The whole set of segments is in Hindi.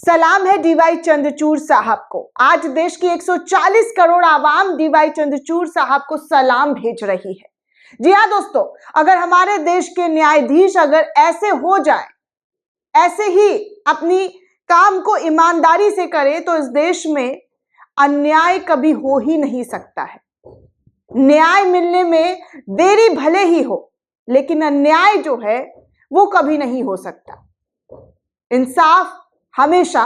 सलाम है डीवाई चंद्रचूड़ साहब को। आज देश की 140 करोड़ आवाम डीवाई चंद्रचूड़ साहब को सलाम भेज रही है। जी हाँ दोस्तों, अगर हमारे देश के न्यायाधीश अगर ऐसे हो जाए, ऐसे ही अपनी काम को ईमानदारी से करें, तो इस देश में अन्याय कभी हो ही नहीं सकता है। न्याय मिलने में देरी भले ही हो, लेकिन अन्याय जो है वो कभी नहीं हो सकता। इंसाफ हमेशा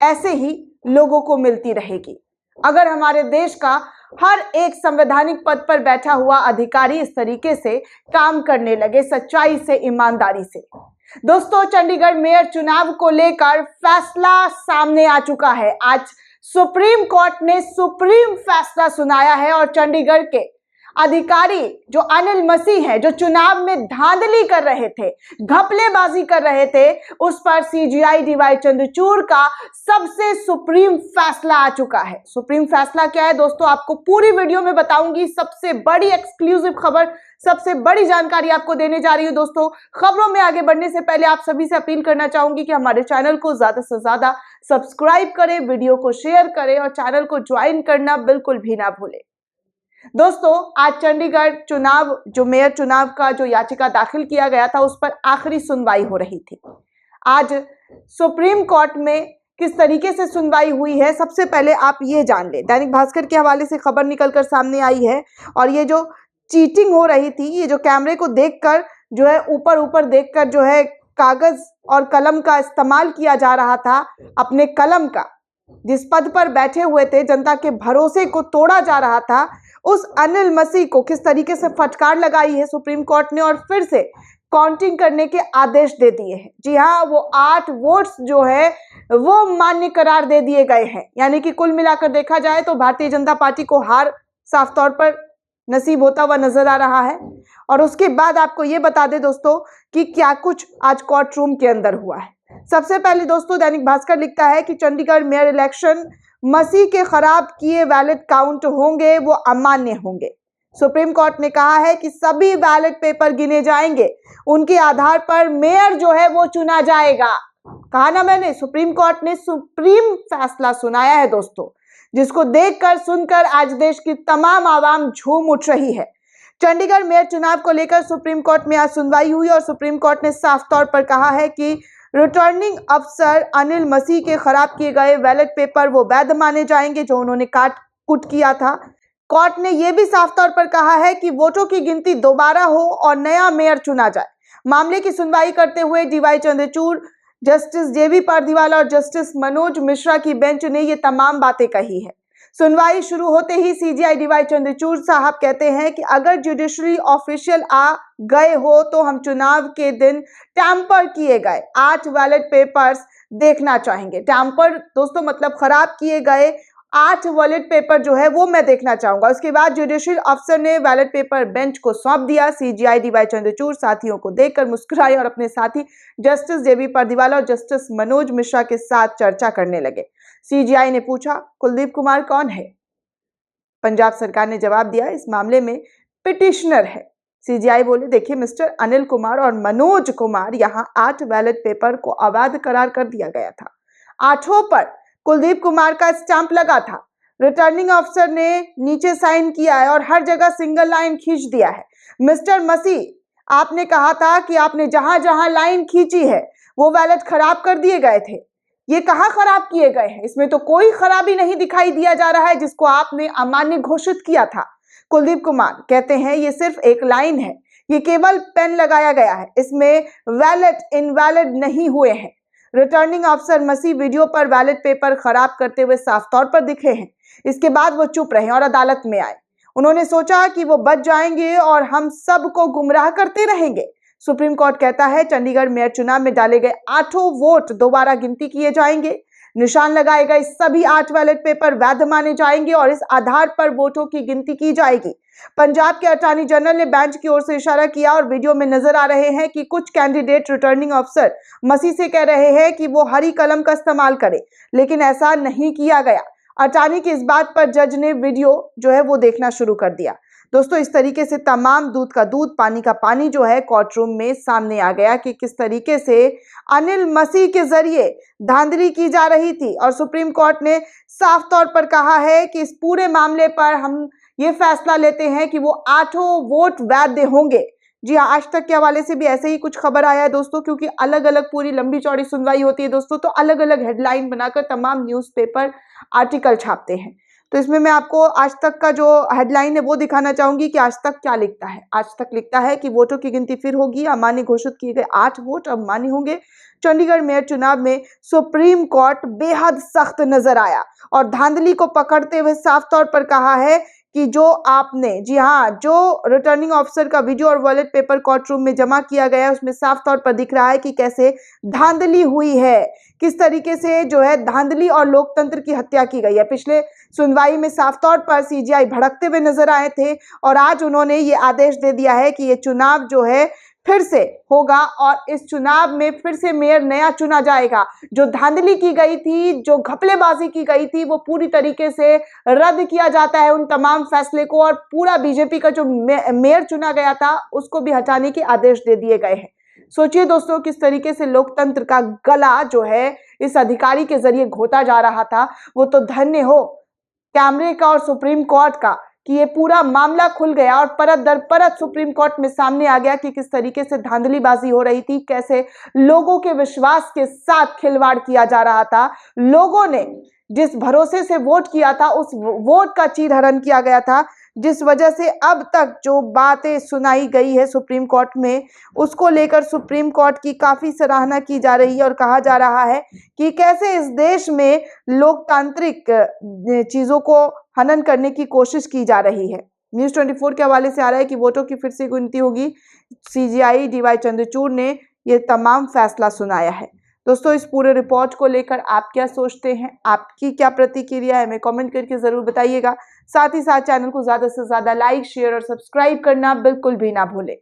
ऐसे ही लोगों को मिलती रहेगी। अगर हमारे देश का हर एक संवैधानिक पद पर बैठा हुआ अधिकारी इस तरीके से काम करने लगे, सच्चाई से, ईमानदारी से। दोस्तों, चंडीगढ़ मेयर चुनाव को लेकर फैसला सामने आ चुका है। आज सुप्रीम कोर्ट ने सुप्रीम फैसला सुनाया है और चंडीगढ़ के अधिकारी जो अनिल मसीह हैं, जो चुनाव में धांधली कर रहे थे, घपलेबाजी कर रहे थे, उस पर सीजीआई डीवाई चंद्रचूड़ का सबसे सुप्रीम फैसला आ चुका है। सुप्रीम फैसला क्या है दोस्तों, आपको पूरी वीडियो में बताऊंगी। सबसे बड़ी एक्सक्लूसिव खबर, सबसे बड़ी जानकारी आपको देने जा रही हूँ। दोस्तों, खबरों में आगे बढ़ने से पहले आप सभी से अपील करना चाहूंगी कि हमारे चैनल को ज्यादा से ज्यादा सब्सक्राइब करें, वीडियो को शेयर करें और चैनल को ज्वाइन करना बिल्कुल भी ना भूलें। दोस्तों, आज चंडीगढ़ चुनाव, जो मेयर चुनाव का जो याचिका दाखिल किया गया था, उस पर आखिरी सुनवाई हो रही थी। आज सुप्रीम कोर्ट में किस तरीके से सुनवाई हुई है, सबसे पहले आप ये जान लें। दैनिक भास्कर के हवाले से खबर निकलकर सामने आई है और ये जो चीटिंग हो रही थी, ये जो कैमरे को देखकर जो है ऊपर देखकर जो है कागज और कलम का इस्तेमाल किया जा रहा था, अपने कलम का, जिस पद पर बैठे हुए थे, जनता के भरोसे को तोड़ा जा रहा था, उस अनिल मसीह को किस तरीके से फटकार लगाई है सुप्रीम कोर्ट ने और फिर से काउंटिंग करने के आदेश दे दिए हैं। जी हाँ, वो 8 वोट्स जो है वो मान्य करार दे दिए गए हैं। यानी कि कुल मिलाकर देखा जाए तो भारतीय जनता पार्टी को हार साफ तौर पर नसीब होता हुआ नजर आ रहा है। और उसके बाद आपको ये बता दें दोस्तों कि क्या कुछ आज कोर्ट रूम के अंदर हुआ है। सबसे पहले दोस्तों, दैनिक भास्कर लिखता है कि चंडीगढ़ मेयर इलेक्शन मसीह के खराब किए बैलेट काउंट होंगे, वो अमान्य होंगे। सुप्रीम कोर्ट ने कहा है कि सभी बैलेट पेपर गिने जाएंगे, उनके आधार पर मेयर जो है वो चुना जाएगा। कहा ना मैंने, सुप्रीम कोर्ट ने सुप्रीम फैसला सुनाया है दोस्तों, जिसको देखकर सुनकर आज देश की तमाम आवाम झूम उठ रही है। चंडीगढ़ मेयर चुनाव को लेकर सुप्रीम कोर्ट में आज सुनवाई हुई और सुप्रीम कोर्ट ने साफ तौर पर कहा है कि रिटर्निंग अफसर अनिल मसीह के खराब किए गए बैलेट पेपर वो वैध माने जाएंगे, जो उन्होंने काट कुट किया था। कोर्ट ने यह भी साफ तौर पर कहा है कि वोटों की गिनती दोबारा हो और नया मेयर चुना जाए। मामले की सुनवाई करते हुए डीवाई चंद्रचूड़, जस्टिस जेबी पारदीवाला और जस्टिस मनोज मिश्रा की बेंच ने ये तमाम बातें कही है। सुनवाई शुरू होते ही सीजीआई डीवाई चंद्रचूड़ साहब कहते हैं कि अगर जुडिशरी ऑफिशियल आ गए हो तो हम चुनाव के दिन टैंपर किए गए 8 बैलेट पेपर्स देखना चाहेंगे। टैंपर दोस्तों मतलब खराब किए गए 8 बैलेट पेपर जो है वो मैं देखना चाहूंगा। उसके बाद जुडिशियल अफसर ने बैलेट पेपर बेंच को सौंप दिया। सीजीआई डीवाई चंद्रचूड़ साथियों को देखकर मुस्कुराए और अपने साथी जस्टिस जेबी पारदीवाला और जस्टिस मनोज मिश्रा के साथ चर्चा करने लगे। सीजीआई ने पूछा, कुलदीप कुमार कौन है? पंजाब सरकार ने जवाब दिया, इस मामले में पिटिशनर है। सीजीआई बोले, देखिए मिस्टर अनिल कुमार और मनोज कुमार, यहाँ 8 बैलेट पेपर को अवैध करार कर दिया गया था। 8 पर कुलदीप कुमार का स्टैंप लगा था। रिटर्निंग अफसर ने नीचे साइन किया है और हर जगह सिंगल लाइन खींच दिया है। मिस्टर मसीह, आपने कहा था कि आपने जहां जहां लाइन खींची है वो बैलेट खराब कर दिए गए थे। ये कहाँ खराब किए गए हैं? इसमें तो कोई खराबी नहीं दिखाई दिया जा रहा है जिसको आपने अमान्य घोषित किया था। कुलदीप कुमार कहते हैं ये सिर्फ एक लाइन है, ये केवल पेन लगाया गया है, इसमें वैलिड इनवैलिड नहीं हुए हैं। रिटर्निंग अफसर मसीह वीडियो पर बैलेट पेपर खराब करते हुए साफ तौर पर दिखे हैं। इसके बाद वो चुप रहे और अदालत में आए। उन्होंने सोचा कि वो बच जाएंगे और हम सबको गुमराह करते रहेंगे। सुप्रीम कोर्ट कहता है चंडीगढ़ मेयर चुनाव में डाले गए 8 वोट दोबारा गिनती किए जाएंगे। निशान लगाए गए सभी 8 बैलेट पेपर वैध माने जाएंगे और इस आधार पर वोटों की गिनती की जाएगी। पंजाब के अटॉर्नी जनरल ने बेंच की ओर से इशारा किया और वीडियो में नजर आ रहे हैं कि कुछ कैंडिडेट रिटर्निंग अफसर मसीह से कह रहे हैं कि वो हरी कलम का इस्तेमाल करे, लेकिन ऐसा नहीं किया गया। अटॉर्नी की इस बात पर जज ने वीडियो जो है वो देखना शुरू कर दिया। दोस्तों इस तरीके से तमाम दूध का दूध पानी का पानी जो है कोर्ट रूम में सामने आ गया कि किस तरीके से अनिल मसीह के जरिए धांधली की जा रही थी। और सुप्रीम कोर्ट ने साफ तौर पर कहा है कि इस पूरे मामले पर हम ये फैसला लेते हैं कि वो 8 वोट वैध होंगे। जी हाँ, आज तक के हवाले से भी ऐसे ही कुछ खबर आया है दोस्तों, क्योंकि अलग अलग पूरी लंबी चौड़ी सुनवाई होती है दोस्तों, तो अलग अलग हेडलाइन बनाकर तमाम न्यूज़पेपर आर्टिकल छापते हैं। तो इसमें मैं आपको आज तक का जो हेडलाइन है वो दिखाना चाहूंगी कि आज तक क्या लिखता है। आज तक लिखता है कि वोटों की गिनती फिर होगी, अमान्य घोषित किए गए 8 वोट अब मान्य होंगे। चंडीगढ़ मेयर चुनाव में सुप्रीम कोर्ट बेहद सख्त नजर आया और धांधली को पकड़ते हुए साफ तौर पर कहा है कि जो आपने, जी हाँ, जो रिटर्निंग ऑफिसर का वीडियो और वॉलेट पेपर कोर्ट रूम में जमा किया गया है उसमें साफ तौर पर दिख रहा है कि कैसे धांधली हुई है, किस तरीके से जो है धांधली और लोकतंत्र की हत्या की गई है। पिछले सुनवाई में साफ तौर पर सीजीआई भड़कते हुए नजर आए थे और आज उन्होंने ये आदेश दे दिया है कि ये चुनाव जो है फिर से होगा और इस चुनाव में फिर से मेयर नया चुना जाएगा। जो धांधली की गई थी, जो घपलेबाजी की गई थी, वो पूरी तरीके से रद्द किया जाता है उन तमाम फैसले को, और पूरा बीजेपी का जो मेयर चुना गया था उसको भी हटाने के आदेश दे दिए गए हैं। सोचिए दोस्तों किस तरीके से लोकतंत्र का गला जो है इस अधिकारी के जरिए घोटा जा रहा था। वो तो धन्य हो कैमरे का और सुप्रीम कोर्ट का कि ये पूरा मामला खुल गया और परत दर परत सुप्रीम कोर्ट में सामने आ गया कि किस तरीके से धांधलीबाजी हो रही थी, कैसे लोगों के विश्वास के साथ खिलवाड़ किया जा रहा था। लोगों ने जिस भरोसे से वोट किया था उस वोट का चीरहरण किया गया था, जिस वजह से अब तक जो बातें सुनाई गई है सुप्रीम कोर्ट में उसको लेकर सुप्रीम कोर्ट की काफ़ी सराहना की जा रही है और कहा जा रहा है कि कैसे इस देश में लोकतांत्रिक चीज़ों को हनन करने की कोशिश की जा रही है। न्यूज़ 24 के हवाले से आ रहा है कि वोटों की फिर से गिनती होगी। सीजीआई डीवाई चंद्रचूड़ ने ये तमाम फैसला सुनाया है। दोस्तों इस पूरे रिपोर्ट को लेकर आप क्या सोचते हैं, आपकी क्या प्रतिक्रिया है, हमें कमेंट करके ज़रूर बताइएगा। साथ ही साथ चैनल को ज़्यादा से ज़्यादा लाइक, शेयर और सब्सक्राइब करना बिल्कुल भी ना भूलें।